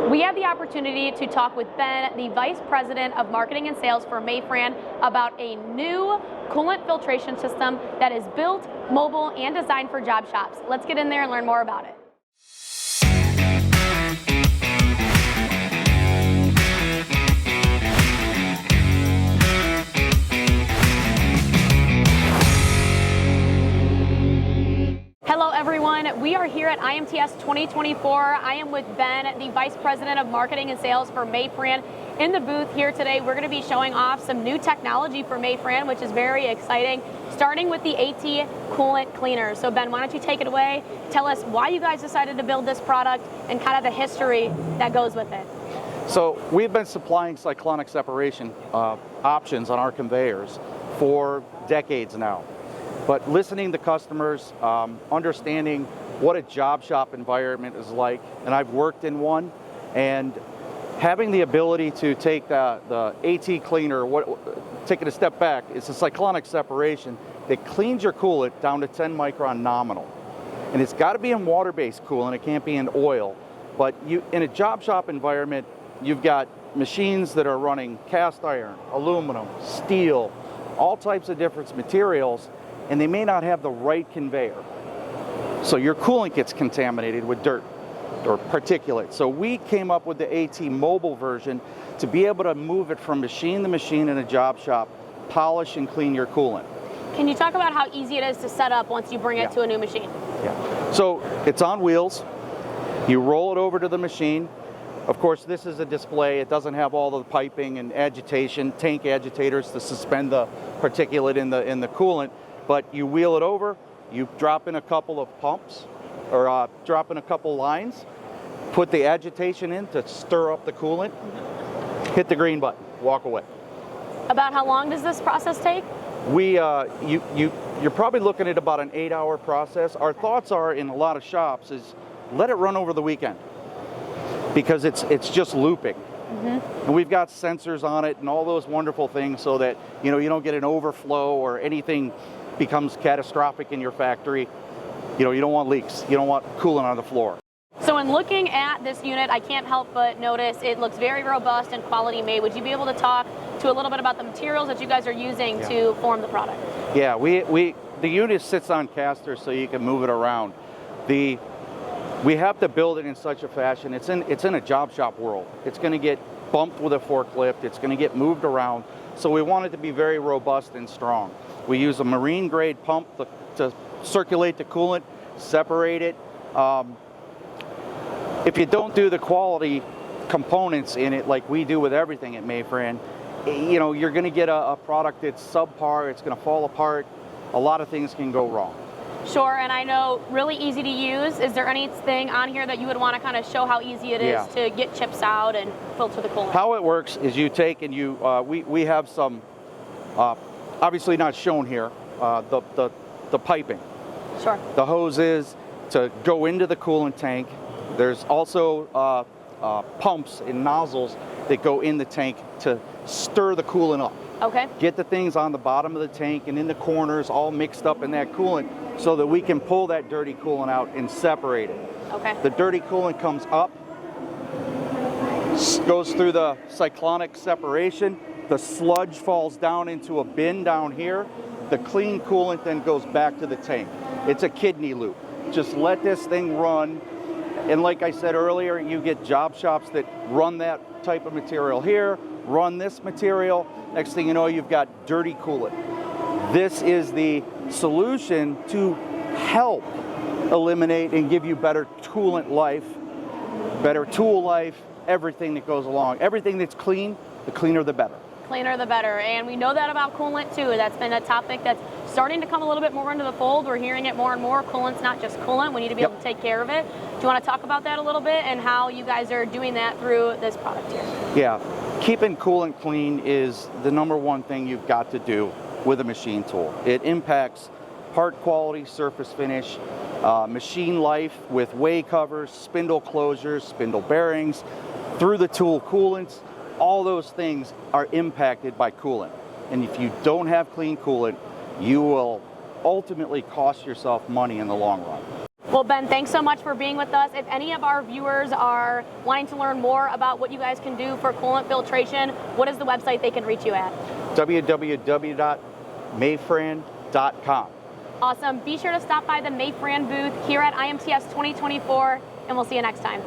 We have the opportunity to talk with Ben, the Vice President of Marketing and Sales for Mayfran, about a new coolant filtration system that is built, mobile, and designed for job shops. Let's get in there and learn more about it. Hello everyone, we are here at IMTS 2024. I am with Ben, the Vice President of Marketing and Sales for Mayfran. In the booth here today, we're going to be showing off some new technology for Mayfran, which is very exciting, starting with the AT Coolant Cleaner. So Ben, why don't you take it away? Tell us why you guys decided to build this product and kind of the history that goes with it. So we've been supplying cyclonic separation options on our conveyors for decades now. But listening to customers, understanding what a job shop environment is like, and I've worked in one, and having the ability to take the AT cleaner, take it a step back, it's a cyclonic separation that cleans your coolant down to 10 micron nominal. And it's got to be in water-based coolant, it can't be in oil. But in a job shop environment, you've got machines that are running cast iron, aluminum, steel, all types of different materials, and they may not have the right conveyor. So your coolant gets contaminated with dirt or particulate. So we came up with the AT mobile version to be able to move it from machine to machine in a job shop, polish and clean your coolant. Can you talk about how easy it is to set up once you bring it to a new machine? Yeah. So it's on wheels. You roll it over to the machine. Of course, this is a display. It doesn't have all the piping and agitation, tank agitators to suspend the particulate in the coolant. But you wheel it over, you drop in a couple of pumps, or drop in a couple lines, put the agitation in to stir up the coolant, hit the green button, walk away. About how long does this process take? You're probably looking at about an 8-hour process. Our thoughts are, in a lot of shops, is let it run over the weekend, because it's just looping. And we've got sensors on it and all those wonderful things so that you don't get an overflow or anything becomes catastrophic in your factory. You don't want leaks. You don't want coolant on the floor. So in looking at this unit, I can't help but notice it looks very robust and quality made. Would you be able to talk to a little bit about the materials that you guys are using to form the product? Yeah, the unit sits on casters so you can move it around. We have to build it in such a fashion. It's in a job shop world. It's going to get bumped with a forklift. It's going to get moved around. So we want it to be very robust and strong. We use a marine grade pump to circulate the coolant, separate it. If you don't do the quality components in it like we do with everything at Mayfran, you're going to get a product that's subpar. It's going to fall apart. A lot of things can go wrong. Sure, and I know really easy to use. Is there anything on here that you would want to kind of show how easy it is to get chips out and filter the coolant? How it works is you take and we have some, obviously not shown here, the piping. Sure. The hose is to go into the coolant tank. There's also pumps and nozzles that go in the tank to stir the coolant up. Okay. Get the things on the bottom of the tank and in the corners all mixed up in that coolant so that we can pull that dirty coolant out and separate it. Okay. The dirty coolant comes up, goes through the cyclonic separation, the sludge falls down into a bin down here, the clean coolant then goes back to the tank. It's a kidney loop. Just let this thing run, and like I said earlier, you get job shops that run that type of material here, run this material. Next thing you know, you've got dirty coolant. This is the solution to help eliminate and give you better coolant life, better tool life, everything that goes along. Everything that's clean, the cleaner the better. Cleaner the better, and we know that about coolant too. That's been a topic that's starting to come a little bit more into the fold. We're hearing it more and more. Coolant's not just coolant. We need to be able to take care of it. Do you want to talk about that a little bit and how you guys are doing that through this product here? Yeah, keeping coolant clean is the #1 thing you've got to do with a machine tool. It impacts part quality, surface finish, machine life with way covers, spindle closures, spindle bearings, through the tool coolants. All those things are impacted by coolant. And if you don't have clean coolant, you will ultimately cost yourself money in the long run. Well, Ben, thanks so much for being with us. If any of our viewers are wanting to learn more about what you guys can do for coolant filtration, what is the website they can reach you at? www.mayfran.com. Awesome. Be sure to stop by the Mayfran booth here at IMTS 2024, and we'll see you next time.